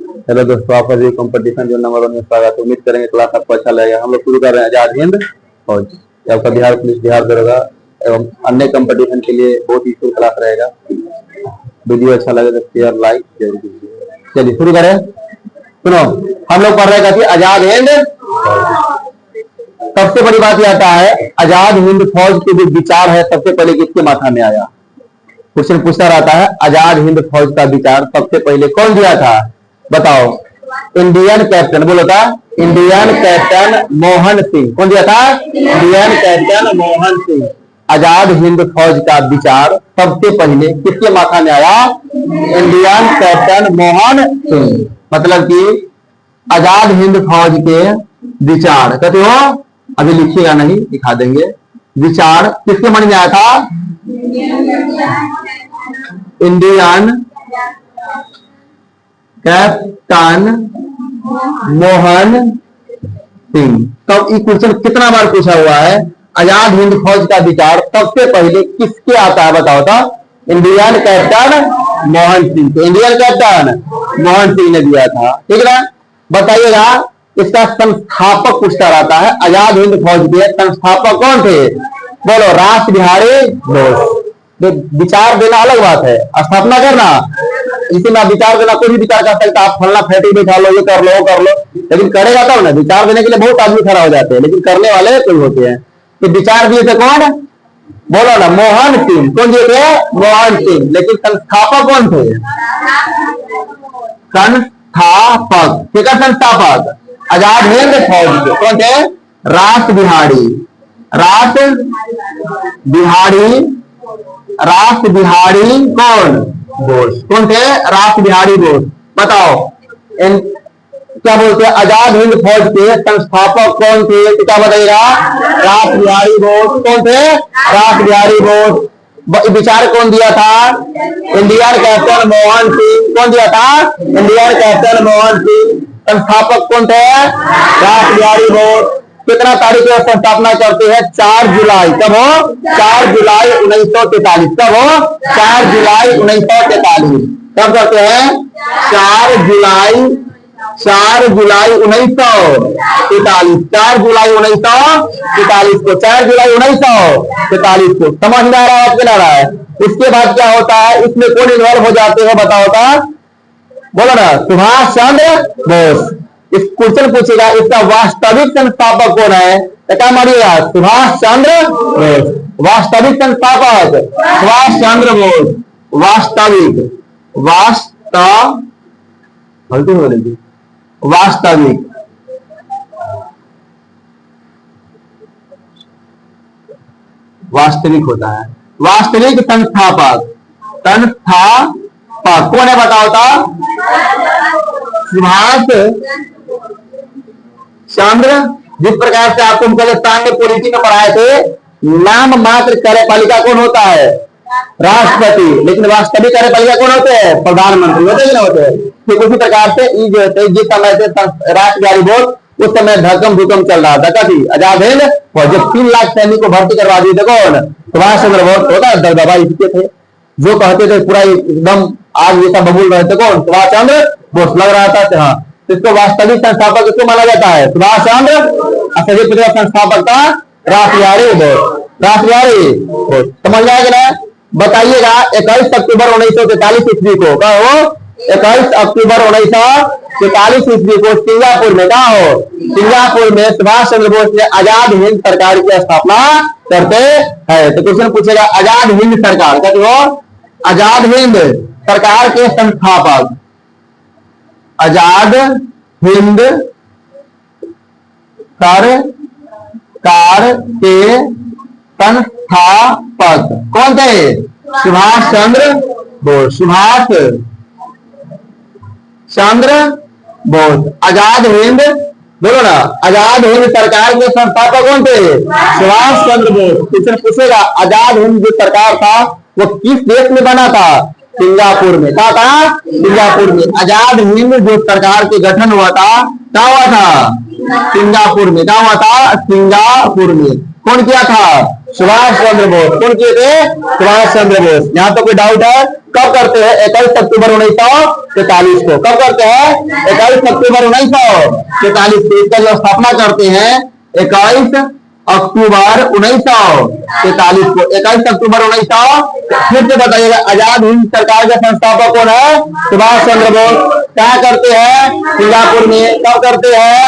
Hello दोस्तों, आपका जो कंपटीशन जो नंबर 1 में स्वागत है। उम्मीद करेंगे क्लास आपको अच्छा लगेगा। हम लोग शुरू कर रहे हैं आजाद हिंद फौज। ये आपका बिहार पुलिस, बिहार दरोगा एवं अन्य कंपटीशन के लिए बहुत ही यूजफुल क्लास रहेगा। वीडियो अच्छा लगे तो शेयर लाइक जरूर कीजिए। चलिए शुरू करें। सुनो, हम लोग पढ़ रहे थे आजाद हिंद। सबसे बड़ी बात यह आता है, आजाद हिंद फौज के जो विचार है सबसे पहले किसके माथा में आया? क्वेश्चन पूछता रहता है, आजाद हिंद फौज का विचार सबसे पहले कौन दिया था? बताओ। इंडियन कैप्टन, बोलो था इंडियन कैप्टन मोहन सिंह। कौन दिया था? Indian captain Mohan Singh. आजाद हिंद फौज का विचार सबसे पहले किसके माथा में आया? Indian captain Mohan Singh. मतलब कि आजाद हिंद फौज के विचार, कहते हो अभी लिखिएगा नहीं, दिखा देंगे। विचार किसके मन में आया था? Indian captain Mohan Singh. तब ये क्वेश्चन कितना बार पूछा हुआ है? आजाद हिंद फौज का विचार सबसे पहले किसके आता है? बताओ तो। Indian captain Mohan Singh. तो इंडियन कैप्टन मोहन सिंह ने दिया था, ठीक है ना? बताइएगा, इसका संस्थापक पूछता रहता है। आजाद हिंद फौज के संस्थापक कौन थे? बोलो। रास बिहारी बोस। विचार देना अलग बात है, स्थापना करना इसी में विचार देना। कोई भी विचार कर सकता है, आप फलना फैटी बैठा लो, ये कर लो वो कर लो, लेकिन करेगा तब ना। विचार देने के लिए बहुत आदमी खड़ा हो जाते हैं, लेकिन करने वाले कोई होते हैं। तो विचार दिए थे कौन? बोलो ना, मोहन सिंह। कौन दिए थे? मोहन सिंह। लेकिन संस्थापक कौन थे? संस्थापक, ठीक है, संस्थापक आजाद हिंद फौज के कौन थे? रास बिहारी। रास बिहारी, रास बिहारी कौन? बोस। कौन थे? रास बिहारी बोस। बताओ क्या बोलते हैं? आजाद हिंद फौज के संस्थापक कौन थे? तो क्या बताइएगा? रास बिहारी बोस। कौन थे? रास बिहारी बोस। विचार कौन दिया था? Indian captain Mohan Singh. कौन दिया था? Indian captain Mohan Singh. संस्थापक कौन थे? रास बिहारी बोस। कितना तारीख को स्थापना करते हैं? 4 जुलाई। कब हो? 4 जुलाई 1943। कब हो? 4 जुलाई 1943। कब करते हैं? 4 जुलाई 1943। 4 जुलाई 1943 को, 4 जुलाई 1943 को। समझ में आ रहा है? आपके आ रहा है? इसके बाद क्या होता है? इसमें कौन इन्वॉल्व हो जाते हैं? बताओ था। बोलो ना, सुभाष चंद्र बोस। इस क्वेश्चन पूछेगा, इसका वास्तविक संस्थापक कौन है? तो क्या मानिएगा? सुभाष चंद्र बोस। वास्तविक संस्थापक सुभाष चंद्र बोस। वास्तविक, गलती हो रही, वास्तविक, वास्तविक होता है। वास्तविक संस्थापक, संस्थापक कौन है? बताओ था। सुभाष चंद्र। जिस प्रकार से आपको हिंदुस्तान में पॉलिटी में पढ़ाए थे, नाम मात्र कार्यपालिका कौन होता है? राष्ट्रपति। लेकिन वास्तविक कार्यपालिका कौन होते हैं? प्रधानमंत्री होते हैं, होते हैं। ठीक उसी प्रकार से जो होते हैं, जिस समय से राष्ट्र बिहारी बोस, उस समय धक्कम धुकम चल रहा था। कभी आजाद हिंद फौज 3 लाख सैनिक को भर्ती करवा दिए थे। कौन? सुभाष चंद्र बोस। होता है दबदबा इसके थे, जो कहते थे पूरा एकदम आग जैसा बबूल रहे थे। कौन? सुभाष चंद्र बोस। लग रहा था हाँ। इसको वास्तविक संस्थापक किसको माना जाता है? सुभाष चंद्र। संस्थापक था रास बिहारी बोस। रास बिहारी बोस। समझ में आएगा ना? बताइएगा, 21 अक्टूबर 1943 ईस्वी को क्या हो? 21 अक्टूबर 1943 ईस्वी को सिंगापुर में क्या हो? सिंगापुर में सुभाष चंद्र बोस ने आजाद हिंद सरकार की स्थापना करते हैं। तो क्वेश्चन पूछेगा, आजाद हिंद सरकार, कहते हो आजाद हिंद सरकार के संस्थापक, आजाद हिंद सरकार के संस्थापक कौन थे? सुभाष चंद्र बोस। सुभाष चंद्र बोस। आजाद हिंद, बोलो ना, आजाद हिंद सरकार के संस्थापक कौन थे? सुभाष चंद्र बोस। क्वेश्चन पूछेगा, आजाद हिंद जो सरकार था वो किस देश में बना था? सिंगापुर में। क्या था? सिंगापुर में। आजाद हिंद जो सरकार के गठन हुआ था, क्या हुआ था? सिंगापुर में। क्या हुआ था? सिंगापुर में। कौन किया था? सुभाष चंद्र बोस। कौन किए थे? सुभाष चंद्र बोस। यहाँ तो कोई डाउट है? कब करते हैं? 21 अक्टूबर 1943 को। कब करते हैं? 21 अक्टूबर 1943 को इसका जो स्थापना करते हैं 21 अक्टूबर 1943 को। 21 अक्टूबर 1900। फिर से बताइएगा, आजाद हिंद सरकार के संस्थापक कौन है? सुभाष चंद्र बोस। क्या करते हैं? सिंगापुर में। कब करते हैं?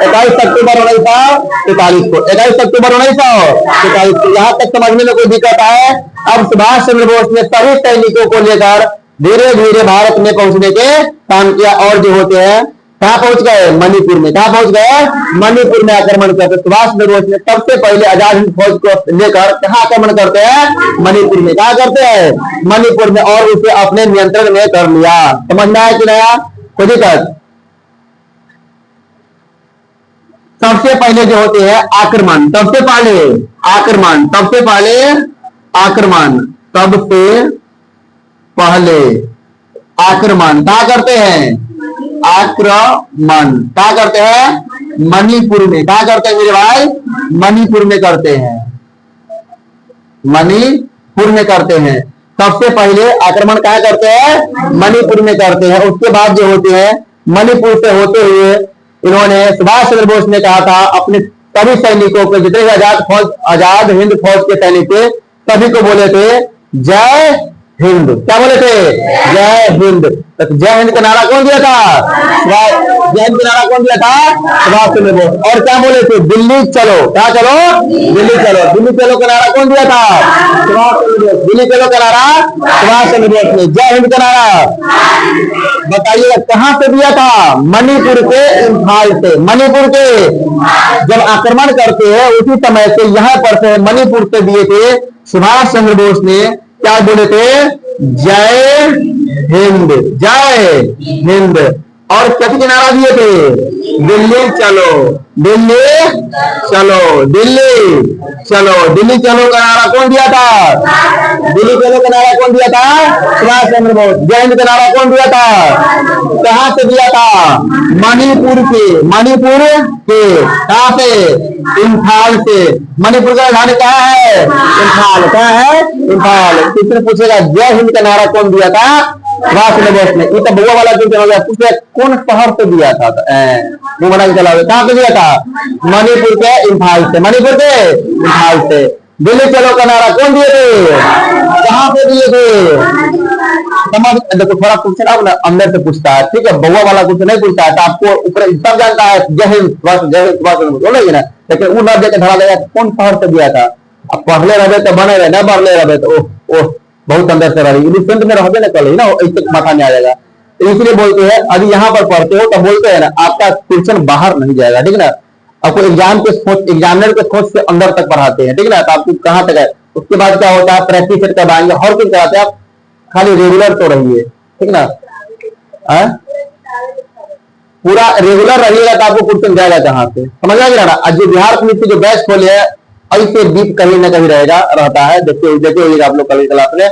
21 अक्टूबर 1943 को। 21 अक्टूबर 1943 को। यहाँ तक समझने में कोई दिक्कत है? अब सुभाष चंद्र बोस ने सभी सैनिकों को लेकर धीरे धीरे भारत में पहुंचने के काम किया और जो होते हैं कहाँ पहुंच गए? मणिपुर में। कहाँ पहुंच गए? मणिपुर में आक्रमण करते। सुभाष चंद्र बोस ने सबसे पहले आजाद हिंद फौज को लेकर कहाँ आक्रमण करते हैं? मणिपुर में। कहाँ करते हैं? मणिपुर में। और उसे अपने नियंत्रण में कर लिया। समझना है कि नया कोई दिक्कत? सबसे पहले जो होते हैं आक्रमण, सबसे पहले आक्रमण, सबसे पहले आक्रमण, सबसे पहले आक्रमण क्या करते हैं? आक्रमण क्या करते हैं? मणिपुर में। क्या करते हैं मेरे भाई? मणिपुर में करते हैं। मणिपुर में करते हैं। सबसे पहले आक्रमण क्या करते हैं? मणिपुर में करते हैं। उसके बाद जो होते हैं मणिपुर से होते हुए इन्होंने सुभाष चंद्र बोस ने कहा था अपने सभी सैनिकों को, जितने भी आजाद हिंद फौज के सैनिक थे सभी को बोले थे जय हिंद। क्या बोले थे? जय हिंद। तो जय हिंद का नारा कौन दिया था? जय हिंद का नारा कौन दिया था? सुभाष चंद्र बोस। और क्या बोले थे? दिल्ली चलो। क्या चलो? दिल्ली चलो। दिल्ली चलो का नारा कौन दिया था? सुभाष चंद्र बोस। दिल्ली चलो का नारा सुभाष चंद्र बोस ने। जय हिंद का नारा बताइएगा कहां से दिया था? मणिपुर के इम्फाल से। मणिपुर के जब आक्रमण करते हैं उसी समय से यहाँ पर से मणिपुर से दिए थे सुभाष चंद्र बोस ने। क्या बोले थे? जय हिंद, जय हिंद। और कैसे नारा दिए थे? दिल्ली चलो, दिल्ली चलो, दिल्ली चलो। दिल्ली चलो का नारा कौन दिया था? दिल्ली चलो का नारा कौन दिया था? सुभाष चंद्र बोस। जय हिंद का नारा कौन दिया था? कहां से दिया था? मणिपुर के। मणिपुर के कहां से? इम्फाल से। मणिपुर का राजधानी कहाँ है? इम्फाल। कहाँ है? इम्फाल। किसने पूछेगा जय हिंद का नारा कौन दिया था? सुभाष चंद्र बोस ने। ये तो बुआ वाला क्वेश्चन हो गया। पूछे कौन शहर से दिया था? वो बना के चला। कहां से दिया था? मणिपुर के इम्फाल से। मणिपुर के इम्फाल से। दिल्ली चलो का नारा कौन दिए थे? कहां से दिए थे? समझ देखो, थोड़ा क्वेश्चन अब ना अंदर से पूछता है, ठीक है? बउआ वाला क्वेश्चन नहीं पूछता है तो आपको ऊपर सब जानता है जय हिंद बस, जय हिंद बस बोलेगी ना, लेकिन वो न देकर धरा देगा कौन शहर से दिया था। अब पढ़ले रहे तो बने रहे, न पढ़ले रहे तो ओह बहुत अंदर से रही सेंट में रहते ना कल ना ऐसे माथा में आ जाएगा। तो इसलिए बोलते हैं अभी यहाँ पर पढ़ते हो तो बोलते हैं ना आपका क्वेश्चन बाहर नहीं जाएगा, ठीक है ना? आपको एग्जाम के सोच, एग्जामिनर के सोच से अंदर तक पढ़ाते हैं, ठीक है ना? तो आपको कहाँ तक है, उसके बाद क्या होता है प्रैक्टिस सेट करवाएंगे, हर कुछ कराते हैं। आप खाली रेगुलर तो रहिए, ठीक ना? पूरा रेगुलर रहिएगा तो आपको क्वेश्चन जाएगा कहाँ से, समझ आ गया ना? आज जो बिहार पुलिस की जो बैच खोले है ऐसे डीप कहीं ना कहीं रहेगा, रहता है, देखते होइएगा आप लोग कभी क्लास में,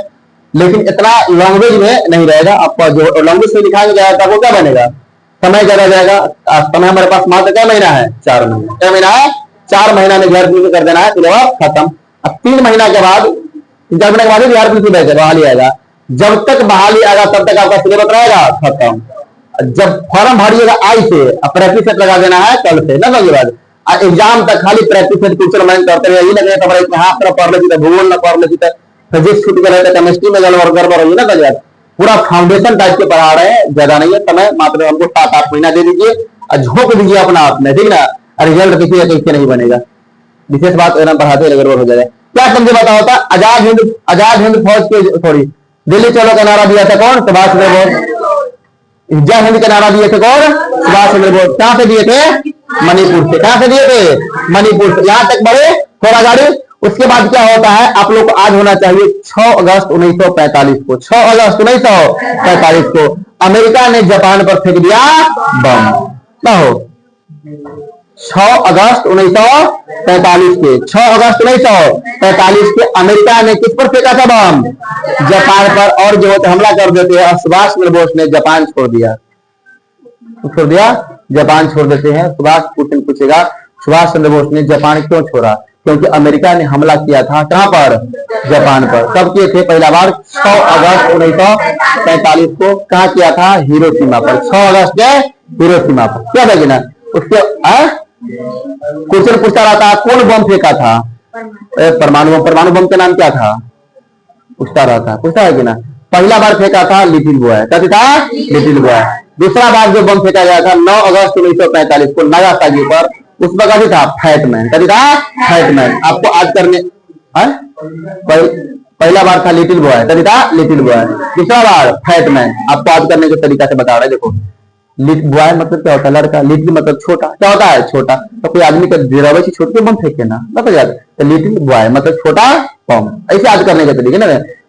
लेकिन इतना लैंग्वेज में नहीं रहेगा। आपका जो लैंग्वेज में लिखा जाएगा तो आपको क्या बनेगा, समय ज्यादा जाएगा। समय हमारे पास मात्र क्या महीना है? 4 महीना। क्या महीना है? 4 महीना में बिहार पुलिस कर देना है, सिलेबस खत्म। अब 3 महीना के बाद, 4 महीने के बाद बिहार पुलिस बैच बहाली आएगा। जब तक बहाली आएगा तब तक आपका सिलेबस रहेगा खत्म। जब फॉर्म भरिएगा आई से प्रैक्टिस सेट लगा देना है कल से, ना लगे बाद एग्जाम तक खाली प्रैक्टिस सेट क्वेश्चन मैंने करते रहे, ये लगे हमारे इतिहास तरह पढ़ लेती है, भूगोल ना पढ़ लेती है, फिजिक्स छूट कर रहे थे, केमिस्ट्री में गड़बड़ होगी ना कल। पूरा फाउंडेशन टाइप के पढ़ा रहे हैं, ज्यादा नहीं है समय, मात्र हमको 7-8 महीना दे दीजिए और झोंक दीजिए अपना आप में, ठीक ना? रिजल्ट देखिए कैसे नहीं बनेगा, विशेष बात पढ़ाते गड़बड़ हो जाएगा। क्या समझे बताओ था? आजाद हिंद फौज के सॉरी दिल्ली चलो का नारा दिया था कौन? सुभाष चंद्र बोस। जय हिंद का नारा दिए थे कौन? सुभाष चंद्र बोस। कहां से दिए थे? मणिपुर से। कहां से दिए थे? मणिपुर से। यहां तक बढ़े थोड़ा गाड़ी। उसके बाद क्या होता है आप लोग को आज होना चाहिए 6 अगस्त 1945 को। 6 अगस्त 1945 को अमेरिका ने जापान पर फेंक दिया बम। क्या हो? 6 अगस्त 1945 के 6 अगस्त 1945 के अमेरिका ने किस पर फेंका था बम? जापान पर। और जो हमला कर देते हैं सुभाष चंद्र बोस ने जापान छोड़ दिया, जापान छोड़ देते हैं। सुभाष पूछेगा सुभाष चंद्र बोस ने जापान क्यों छोड़ा? क्योंकि अमेरिका ने हमला किया था कहां पर? जापान पर। कब किए थे? पहला बार 6 अगस्त 1945 को। कहा किया था? हिरोशिमा पर। 6 अगस्त है हिरोशिमा पर। क्या था कि ना उसके क्वेश्चन पूछता रहता कौन बम फेंका था? परमाणु बम। परमाणु बम का नाम क्या था? पूछता रहता, पूछता है कि ना। पहला बार फेंका था लिटिल बॉय। क्या था? Little boy. दूसरा बार जो बम फेंका गया था 9 अगस्त 1945 को नागासाकी पर, उसमें क्या था? फैटमैन। क्या था? फैटमैन। आपको आज करने पहला बार था लिटिल बॉय। क्या था? Little boy. दूसरा बार फैटमैन। आपको आज करने के तरीका से बता रहा है। देखो लिटिल बॉय मतलब क्या होता है? लड़का। लिटिल मतलब छोटा। क्या होता है? छोटा। तो कोई आदमी का दिरावे से छोटे बम फेंके ना, बता जाता। तो लिटिल बॉय मतलब छोटा बम। ऐसे आज करने के तरीके ना।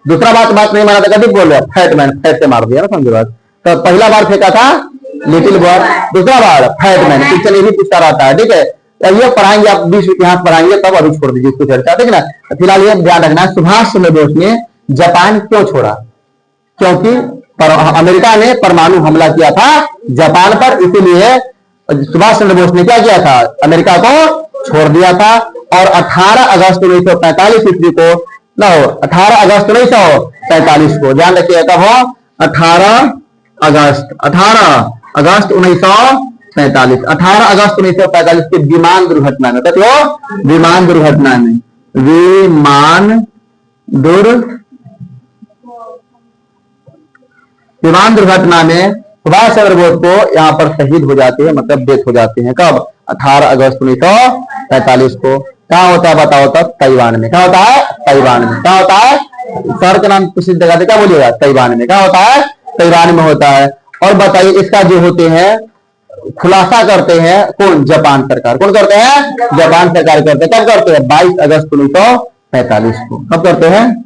दूसरा बात नहीं माना था, कभी बोल रहा फैटमैन, फैट से मार दिया ना, समझे बात। तो पहला बार फेंका था लिटिल बॉय, दूसरा बार फैटमैन। क्वेश्चन ये भी पूछता रहता है, ठीक है। ये पढ़ाएंगे आप, 20 इतिहास पढ़ाएंगे, तब अभी छोड़ दीजिए इसको चर्चा, ठीक है ना। फिलहाल ये ध्यान रखना, सुभाष चंद्र बोस ने जापान क्यों छोड़ा? क्योंकि अमेरिका ने परमाणु हमला किया था जापान पर, इसीलिए सुभाष चंद्र बोस ने क्या किया था? अमेरिका को छोड़ दिया था। और 18 अगस्त 1945 ईस्वी को, ना हो 18 अगस्त 1945 को, ध्यान रखिए कब हो? 18 अगस्त 1945। 18 अगस्त 1945 की विमान दुर्घटना में, तो विमान दुर्घटना में, विमान दुर्घटना में सुभाष चंद्र बोस को यहाँ पर शहीद हो जाते हैं, मतलब डेथ हो जाते हैं। कब? 18 अगस्त 1945 को। कहाँ होता है बताओ? तब ताइवान में। क्या होता है? ताइवान में। क्या होता है? शहर का नाम किसी जगह से क्या बोलिएगा? ताइवान में। क्या होता है? ताइवान में होता है। और बताइए इसका जो होते हैं खुलासा करते हैं कौन? जापान सरकार। कौन करते हैं? जापान सरकार करते हैं। कब करते हैं? 22 अगस्त 1945 को। कब करते हैं?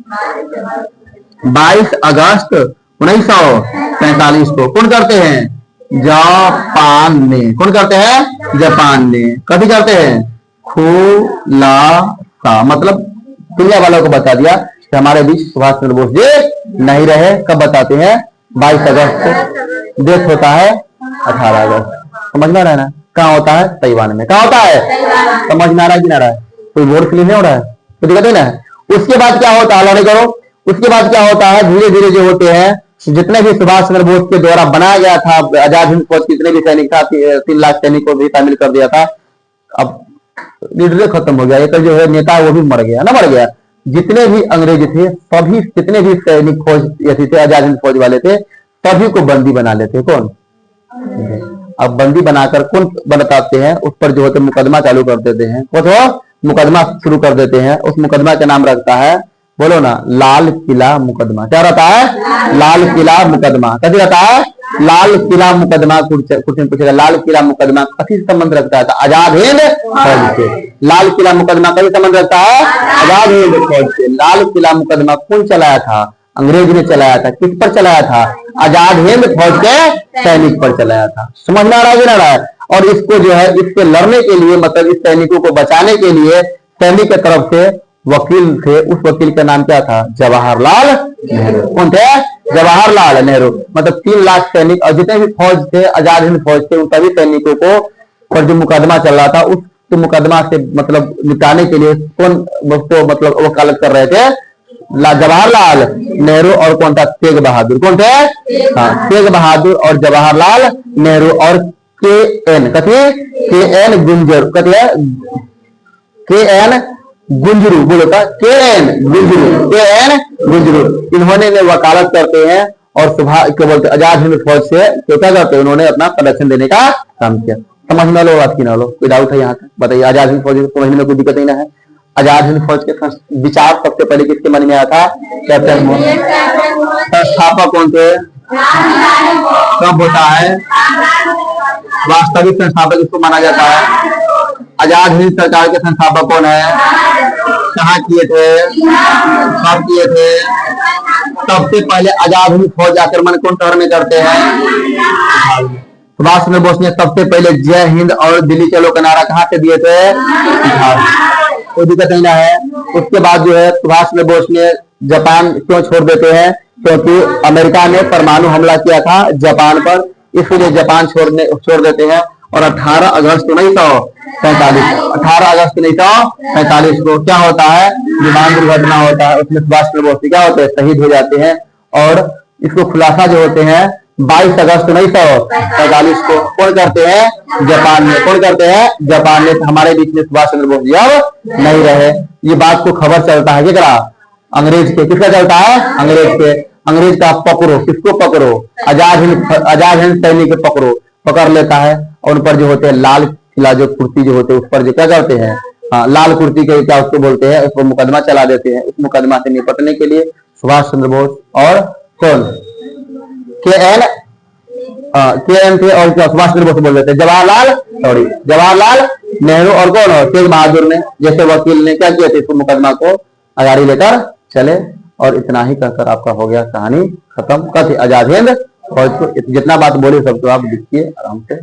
22 अगस्त 1945 को। कौन करते हैं? जापान ने। कौन करते हैं? जापान ने। कभी करते हैं? खुलासा, मतलब दुनिया वालों को बता दिया कि हमारे बीच सुभाष चंद्र बोस जी नहीं रहे। कब बताते हैं? 22 अगस्त को। डेथ होता है 18 अगस्त। समझ में आ रहा है ना? कहाँ होता है? ताइवान में। कहाँ होता है? समझ में आ रहा है कि ना रहा है? कोई वोट क्लीन नहीं हो रहा है तो दिक्कत है ना। उसके बाद क्या होता है? लड़ाई करो। उसके बाद क्या होता है? धीरे धीरे जो होते हैं, जितने भी सुभाष चंद्र बोस के द्वारा बनाया गया था आजाद हिंद फौज, कितने भी सैनिक था, 3 लाख सैनिक को भी शामिल कर दिया था। अब लीडर खत्म हो गया, एक जो है नेता वो भी मर गया ना, मर गया। जितने भी अंग्रेज थे सभी, जितने भी सैनिक फौज ऐसे थे, आजाद हिंद फौज वाले थे, सभी को बंदी बना लेते। कौन? अब बंदी बनाकर कौन बताते हैं? उस पर जो होते मुकदमा चालू कर देते हैं। मुकदमा शुरू कर देते हैं। उस मुकदमा का नाम रखता है, बोलो ना, लाल किला मुकदमा। क्या रहता है? लाल किला मुकदमा। कभी रहता है? लाल किला मुकदमा। क्वेश्चन पूछेगा, लाल किला मुकदमा कभी संबंध रखता है? आजाद हिंद फौज से। लाल किला मुकदमा कभी संबंध रखता है? आजाद हिंद फौज से। लाल किला मुकदमा कौन चलाया था? अंग्रेज ने चलाया था। किस पर चलाया था? आजाद हिंद फौज के सैनिक पर चलाया था। समझ में आ रहा है कि ना रहा है? और इसको जो है, इससे लड़ने के लिए, मतलब इस सैनिकों को बचाने के लिए सैनिक की तरफ से वकील थे। उस वकील का नाम क्या था? जवाहरलाल नेहरू। कौन थे? जवाहरलाल नेहरू। मतलब 3 लाख सैनिक और जितने भी फौज थे, आजाद हिंद फौज थे, उन सभी सैनिकों को पर जो मुकदमा चल रहा था, उस मुकदमा से मतलब निपटाने के लिए कौन उसको मतलब वकालत कर रहे थे? जवाहरलाल नेहरू। और कौन था? तेग बहादुर। कौन थे? हाँ, तेग बहादुर और जवाहरलाल नेहरू और के.एन. के.एन. गुंजर, के.एन. गुंजरू, बोलो था के.एन. गुंजरू, के.एन. गुंजरू। इन्होंने वकालत करते हैं और सुभाष क्या बोलते आजाद हिंद फौज से क्या करते हैं? उन्होंने अपना प्रदर्शन देने का काम किया। समझ में लो बात की ना लो? कोई डाउट है यहाँ तक? बताइए। आजाद हिंद फौज को समझने में कोई दिक्कत नहीं ना है? आजाद हिंद फौज के विचार सबसे पहले किसके मन में आया था? कैप्टन मोहन। संस्थापक कौन थे? कब होता है? वास्तविक संस्थापक इसको माना जाता है। आजाद हिंद सरकार के संस्थापक कौन है? कहाँ किए थे? कब किए थे? सबसे पहले आजाद हिंद फौज आक्रमण कौन शहर में करते हैं? सुभाष चंद्र बोस ने सबसे पहले जय हिंद और दिल्ली चलो का नारा कहाँ से दिए थे? कोई दिक्कत नहीं ना है? उसके बाद जो है सुभाष चंद्र बोस ने जापान क्यों छोड़ देते हैं? क्योंकि अमेरिका ने परमाणु हमला किया था जापान पर, इसलिए जापान छोड़ देते हैं। और 18 अगस्त 1945 18 अगस्त 1945 को क्या होता है, विमान दुर्घटना होता है, उसमें सुभाष चंद्र बोस क्या होते हैं, शहीद हो जाते हैं। और इसको खुलासा जो होते हैं 22 अगस्त 1945 को कौन करते हैं, जापान में। कौन करते हैं, जापान में। हमारे बीच में सुभाष चंद्र बोस जी अब नहीं रहे। ये बात को खबर चलता है क्या, अंग्रेज के। किसका चलता है, अंग्रेज के। अंग्रेज का पकड़ो, किसको पकड़ो, आजाद हिंद सैनिक को पकड़ो, पकड़ लेता है। और उन पर जो होते हैं लाल किला जो कुर्ती जो होते हैं उस पर जो क्या करते हैं, लाल कुर्ती के क्या उसको बोलते हैं, उस पर मुकदमा चला देते हैं। उस मुकदमा से निपटने के लिए सुभाष चंद्र बोस और कौन, के एन थे, और सुभाष चंद्र बोस बोल देते हैं जवाहरलाल नेहरू और कौन हो, तेज बहादुर ने जैसे वकील ने क्या किया था, इसको मुकदमा को आगाड़ी लेकर चले। और इतना ही कहकर आपका हो गया कहानी खत्म। कथी आजाद हिंद। और जितना बात बोले सब तो आप लिखिए आराम से।